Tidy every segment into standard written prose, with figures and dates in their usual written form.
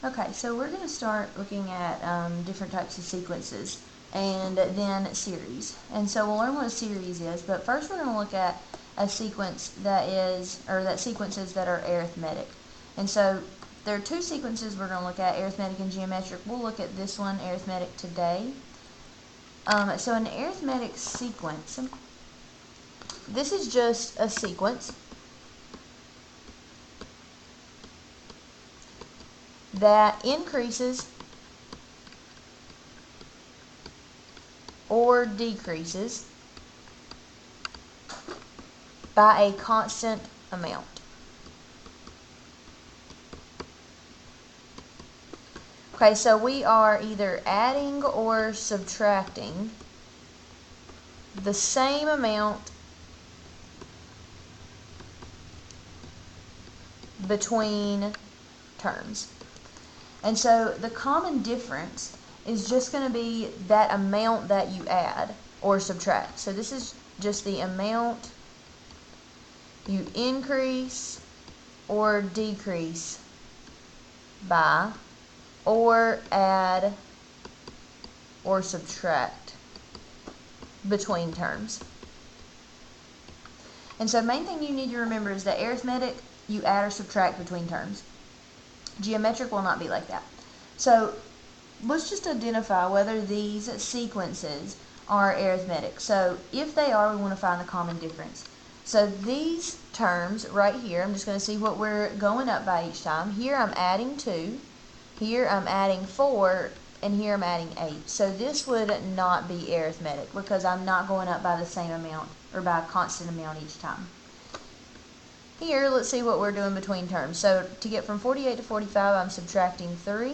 Okay, so we're going to start looking at different types of sequences and then series. And so we'll learn what a series is, but first we're going to look at a sequence that is, or that sequences that are arithmetic. And so there are two sequences we're going to look at, arithmetic and geometric. We'll look at this one, arithmetic, today. So an arithmetic sequence, this is just a sequence that increases or decreases by a constant amount. Okay, so we are either adding or subtracting the same amount between terms. And so the common difference is just going to be that amount that you add or subtract. So this is just the amount you increase or decrease by, or add or subtract between terms. And so the main thing you need to remember is that arithmetic, you add or subtract between terms. Geometric will not be like that. So let's just identify whether these sequences are arithmetic. So if they are, we want to find the common difference. So these terms right here, I'm just going to see what we're going up by each time. Here I'm adding 2, here I'm adding 4, and here I'm adding 8. So this would not be arithmetic because I'm not going up by the same amount or by a constant amount each time. Here, let's see what we're doing between terms. So to get from 48 to 45, I'm subtracting 3.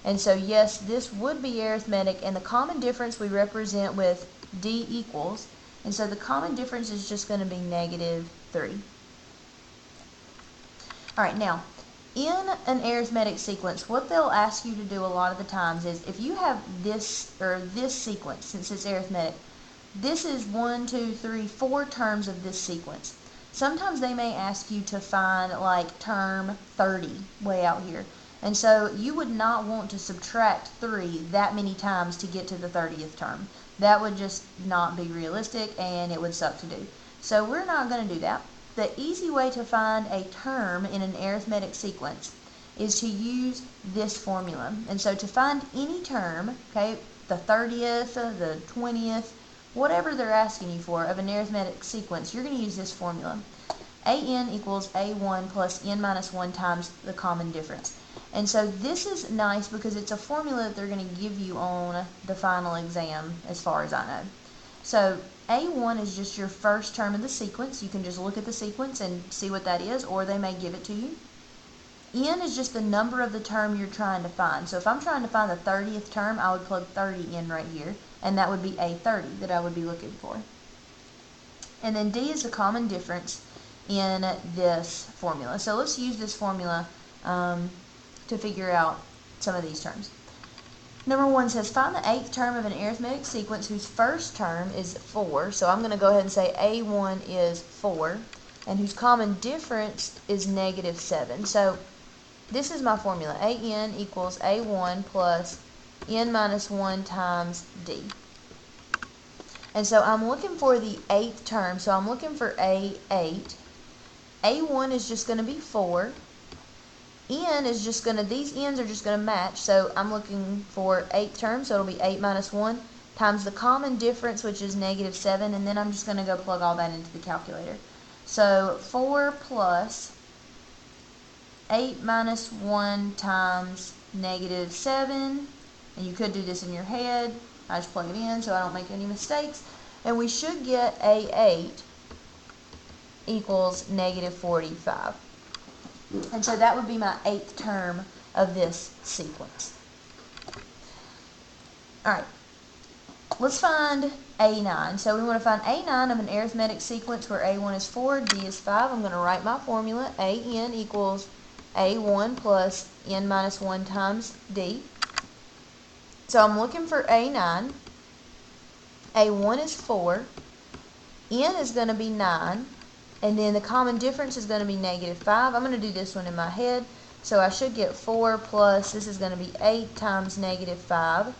And so yes, this would be arithmetic, and the common difference we represent with D equals. And so the common difference is just going to be -3. Alright, now, in an arithmetic sequence, what they'll ask you to do a lot of the times is, if you have this, or this sequence, since it's arithmetic, this is 1, 2, 3, 4 terms of this sequence. Sometimes they may ask you to find like term 30 way out here. And so you would not want to subtract 3 that many times to get to the 30th term. That would just not be realistic and it would suck to do. So we're not going to do that. The easy way to find a term in an arithmetic sequence is to use this formula. And so to find any term, okay, the 30th, the 20th, whatever they're asking you for of an arithmetic sequence, you're going to use this formula. AN equals A1 plus N minus 1 times the common difference. And so this is nice because it's a formula that they're going to give you on the final exam, as far as I know. So A1 is just your first term of the sequence. You can just look at the sequence and see what that is, or they may give it to you. N is just the number of the term you're trying to find. So if I'm trying to find the 30th term, I would plug 30 in right here, and that would be A30 that I would be looking for. And then D is the common difference in this formula. So let's use this formula to figure out some of these terms. Number 1 says, find the 8th term of an arithmetic sequence whose first term is 4. So I'm going to go ahead and say A1 is 4, and whose common difference is -7. So this is my formula. AN equals A1 plus N minus 1 times D. And so I'm looking for the 8th term, so I'm looking for A8. A1 is just going to be 4. N is just going to, these N's are just going to match, so I'm looking for 8th term, so it'll be 8 minus 1 times the common difference, which is -7, and then I'm just going to go plug all that into the calculator. So 4 plus 8 minus 1 times -7, and you could do this in your head. I just plug it in so I don't make any mistakes, and we should get A8 equals -45. And so that would be my 8th term of this sequence. Alright, let's find A9. So we want to find A9 of an arithmetic sequence where A1 is 4, D is 5. I'm going to write my formula. AN equals A1 plus N minus 1 times D. So I'm looking for A9. A1 is 4. N is going to be 9. And then the common difference is going to be -5. I'm going to do this one in my head. So I should get 4 plus, this is going to be 8 times negative 5.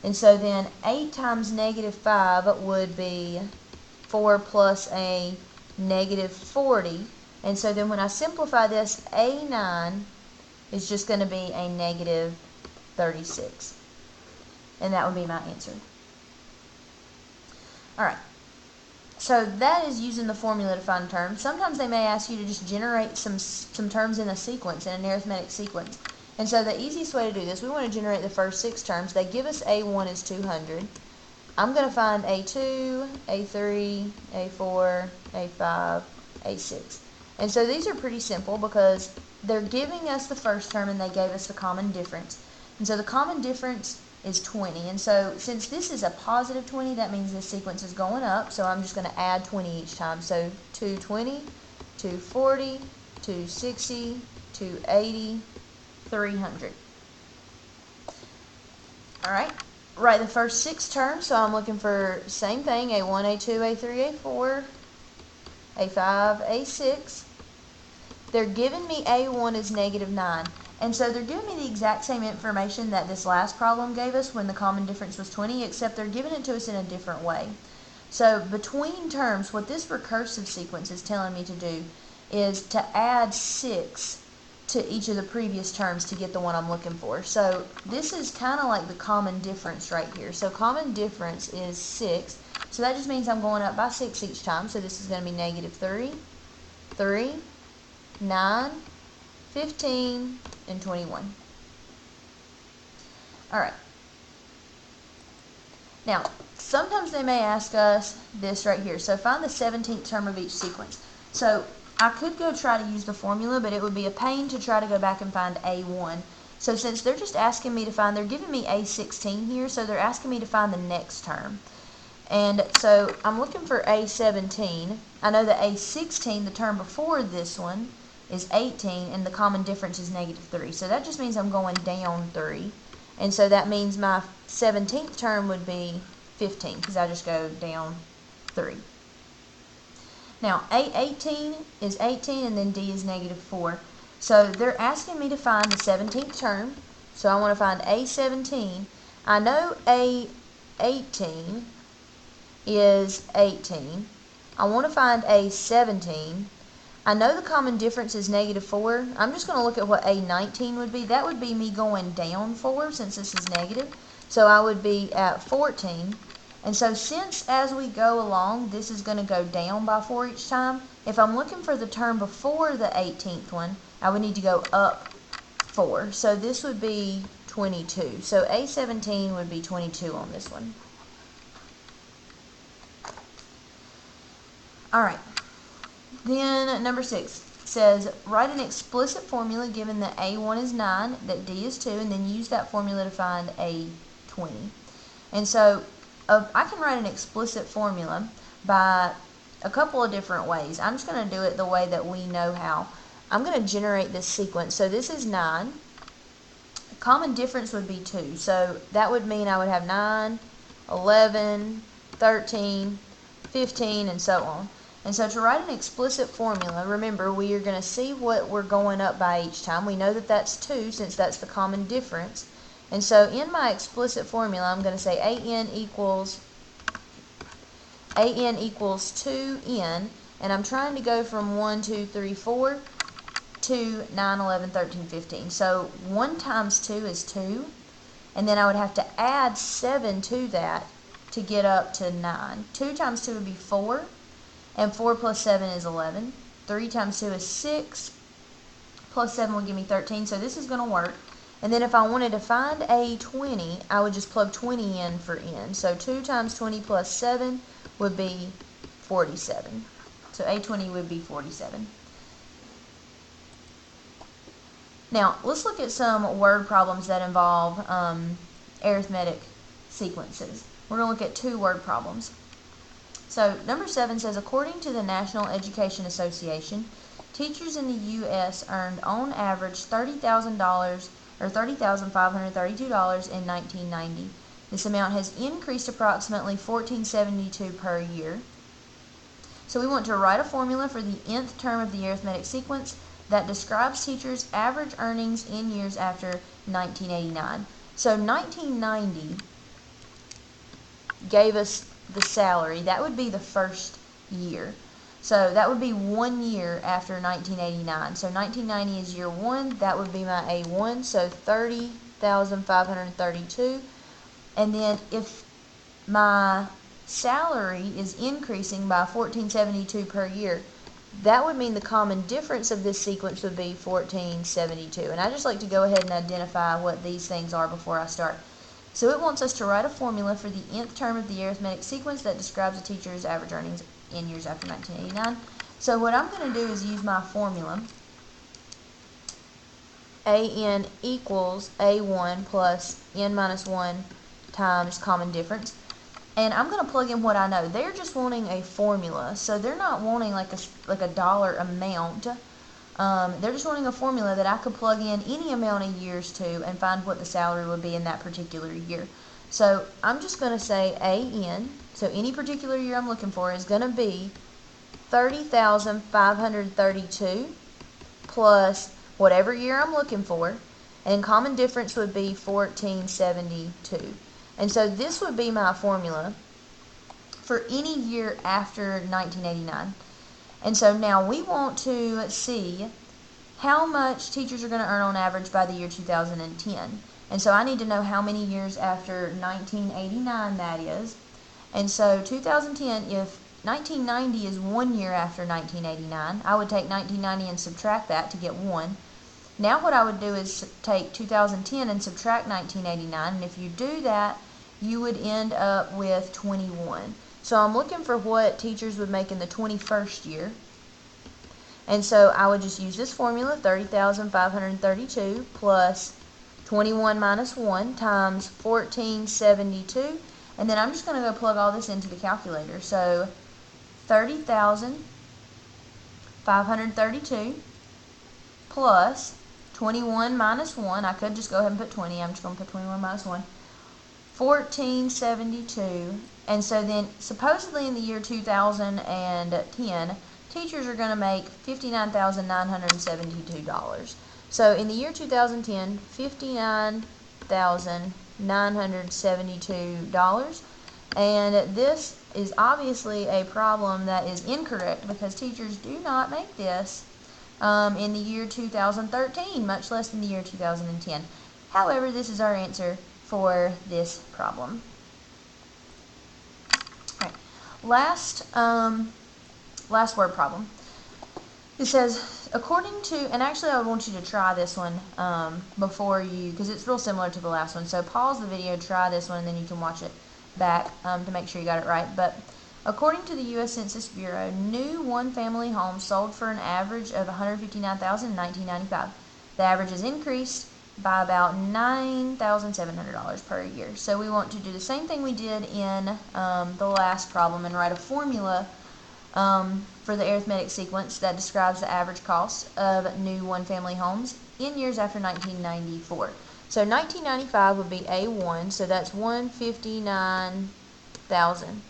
And so then 8 times negative 5 would be 4 plus a negative 40. And so then when I simplify this, A9 is just going to be a negative 36. And that would be my answer. Alright, so that is using the formula to find terms. Sometimes they may ask you to just generate some terms in a sequence, in an arithmetic sequence. And so the easiest way to do this, we want to generate the first 6 terms. They give us A1 is 200. I'm going to find A2, A3, A4, A5, A6. And so these are pretty simple because they're giving us the first term and they gave us the common difference. And so the common difference is 20. And so since this is a positive 20, that means this sequence is going up. So I'm just going to add 20 each time. So 220, 240, 260, 280, 300. Alright, write the first 6 terms. So I'm looking for same thing, A1, A2, A3, A4, A5, A6. They're giving me A1 is negative 9. And so they're giving me the exact same information that this last problem gave us when the common difference was 20, except they're giving it to us in a different way. So between terms, what this recursive sequence is telling me to do is to add 6 to each of the previous terms to get the one I'm looking for. So this is kind of like the common difference right here. So common difference is 6. So that just means I'm going up by 6 each time. So this is going to be negative 3, 3, 9, 15, and 21. Alright. Now, sometimes they may ask us this right here. So find the 17th term of each sequence. So I could go try to use the formula, but it would be a pain to try to go back and find A1. So since they're just asking me to find, they're giving me A16 here, so they're asking me to find the next term. And so I'm looking for A17. I know that A16, the term before this one, is 18, and the common difference is negative 3. So that just means I'm going down 3. And so that means my 17th term would be 15, because I just go down 3. Now, A18 is 18, and then D is negative 4. So they're asking me to find the 17th term. So I want to find A17. I know A18 is 18. I want to find A17. I know the common difference is negative 4. I'm just going to look at what A19 would be. That would be me going down 4 since this is negative. So I would be at 14. And so since as we go along, this is going to go down by 4 each time, if I'm looking for the term before the 18th one, I would need to go up 4. So this would be 22. So A17 would be 22 on this one. Alright. Then number 6 says, write an explicit formula given that A1 is 9, that D is 2, and then use that formula to find A20. And so I can write an explicit formula by a couple of different ways. I'm just going to do it the way that we know how. I'm going to generate this sequence. So this is 9. Common difference would be 2. So that would mean I would have 9, 11, 13, 15, and so on. And so to write an explicit formula, remember we are going to see what we're going up by each time. We know that that's 2 since that's the common difference. And so in my explicit formula, I'm going to say AN equals 2N, and I'm trying to go from 1, 2, 3, 4 to 9, 11, 13, 15. So 1 times 2 is 2, and then I would have to add 7 to that to get up to 9. 2 times 2 would be 4, and 4 plus 7 is 11. 3 times 2 is 6, plus 7 will give me 13, so this is going to work. And then if I wanted to find A20, I would just plug 20 in for N. So 2 times 20 plus 7 would be 47. So A20 would be 47. Now, let's look at some word problems that involve arithmetic sequences. We're going to look at 2 word problems. So number 7 says, according to the National Education Association, teachers in the U.S. earned on average $30,000 or $30,532 in 1990. This amount has increased approximately $1,472 per year. So we want to write a formula for the nth term of the arithmetic sequence, that describes teachers' average earnings in years after 1989. So 1990 gave us the salary. That would be the first year. So that would be 1 year after 1989. So 1990 is year 1. That would be my A1. So 30,532. And then if my salary is increasing by 1472 per year, that would mean the common difference of this sequence would be 1472. And I just like to go ahead and identify what these things are before I start. So it wants us to write a formula for the nth term of the arithmetic sequence that describes a teacher's average earnings in years after 1989. So what I'm going to do is use my formula. AN equals A1 plus N minus 1 times common difference. And I'm going to plug in what I know. They're just wanting a formula. So they're not wanting like a dollar amount. They're just wanting a formula that I could plug in any amount of years to and find what the salary would be in that particular year. So I'm just going to say AN, so any particular year I'm looking for, is going to be 30,532 plus whatever year I'm looking for, and common difference would be 1472. And so this would be my formula for any year after 1989. And so now we want to see how much teachers are going to earn on average by the year 2010. And so I need to know how many years after 1989 that is. And so 2010, if 1990 is 1 year after 1989, I would take 1990 and subtract that to get 1. Now what I would do is take 2010 and subtract 1989, and if you do that, you would end up with 21. So I'm looking for what teachers would make in the 21st year. And so I would just use this formula, 30,532 plus 21 minus 1 times 1472. And then I'm just going to go plug all this into the calculator. So 30,532 plus 21 minus 1. I could just go ahead and put 20. I'm just going to put 21 minus 1. 1472. And so then supposedly in the year 2010, teachers are going to make $59,972. So in the year 2010, $59,972. And this is obviously a problem that is incorrect because teachers do not make this in the year 2013, much less in the year 2010. However, this is our answer for this problem. All right. Last word problem. It says, according to, and actually I want you to try this one before you, because it's real similar to the last one. So pause the video, try this one, and then you can watch it back to make sure you got it right. But according to the U.S. Census Bureau, new one-family homes sold for an average of $159,000 in 1995. The average has increased by about $9,700 per year. So we want to do the same thing we did in the last problem and write a formula for the arithmetic sequence that describes the average cost of new one-family homes in years after 1994. So 1995 would be A1, so that's $159,000.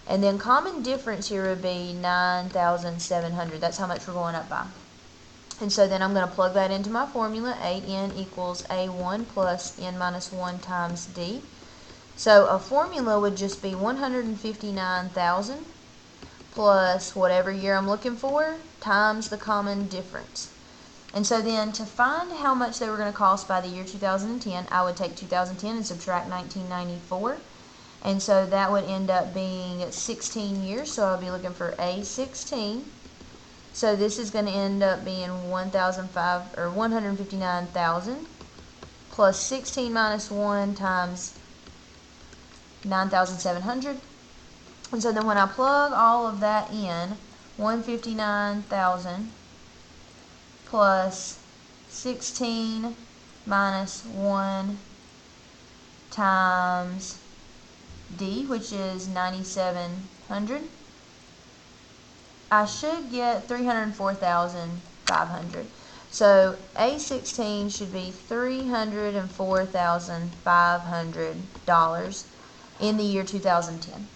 And then common difference here would be $9,700. That's how much we're going up by. And so then I'm going to plug that into my formula. AN equals A1 plus N minus 1 times D. So a formula would just be 159,000 plus whatever year I'm looking for times the common difference. And so then to find how much they were going to cost by the year 2010, I would take 2010 and subtract 1994. And so that would end up being 16 years. So I'll be looking for A16. So this is going to end up being 159,000 plus 16 minus 1 times 9,700. And so then when I plug all of that in, 159,000 plus 16 minus 1 times D, which is 9,700. I should get 304,500. So A16 should be $304,500 in the year 2010.